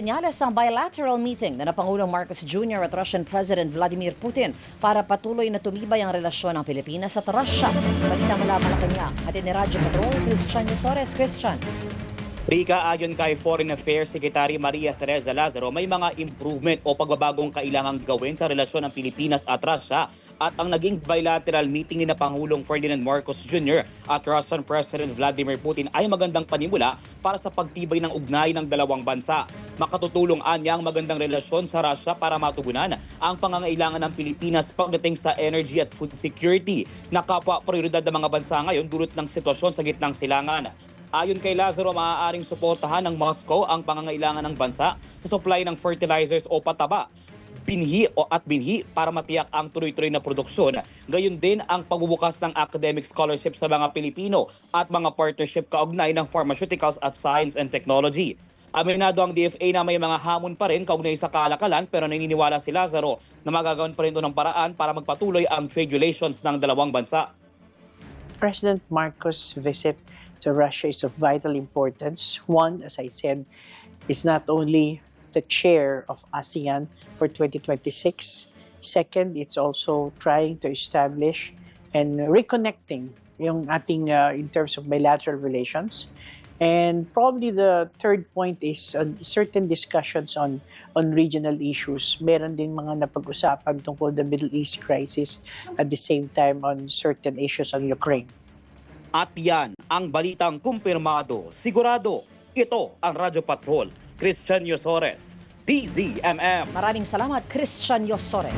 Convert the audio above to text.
Senyales ang bilateral meeting na Pangulong Marcos Jr. at Russian President Vladimir Putin para patuloy na tumibay ang relasyon ng Pilipinas at Russia. Balita mula Malacanang, hatid ni Radyo Patrol, Christian Yosores. Christian. Rika, ayon kay Foreign Affairs Secretary Maria Teresa Lazaro, may mga improvement o pagbabagong kailangang gawin sa relasyon ng Pilipinas at Russia. At ang naging bilateral meeting ni na Pangulong Ferdinand Marcos Jr. at Russian President Vladimir Putin ay magandang panimula para sa pagtibay ng ugnay ng dalawang bansa. Makatutulong anya ang magandang relasyon sa Russia para matugunan ang pangangailangan ng Pilipinas pagdating sa energy at food security na kapwa prioridad ng mga bansa ngayon dulot ng sitwasyon sa gitnang silangan. Ayon kay Lazaro, maaaring suportahan ng Moscow ang pangangailangan ng bansa sa supply ng fertilizers o pataba, binhi para matiyak ang tuloy-tuloy na produksyon. Gayon din ang pagbubukas ng academic scholarship sa mga Pilipino at mga partnership kaugnay ng pharmaceuticals at science and technology. Aminado ang DFA na may mga hamon pa rin kaugnay sa kalakalan, pero naniniwala si Lazaro na magagawan pa rin ito ng paraan para magpatuloy ang trade relations ng dalawang bansa. President Marcos' visit to Russia is of vital importance. One, as I said, is not only the chair of ASEAN for 2026. Second, it's also trying to establish and reconnecting yung ating in terms of bilateral relations. And probably the third point is certain discussions on regional issues. Meron din mga napag-usapan tungkol the Middle East crisis at the same time on certain issues on Ukraine. At yan ang balitang kumpirmado. Sigurado, ito ang Radyo Patrol. Christian Yosores, DZMM. Maraming salamat, Christian Yosores.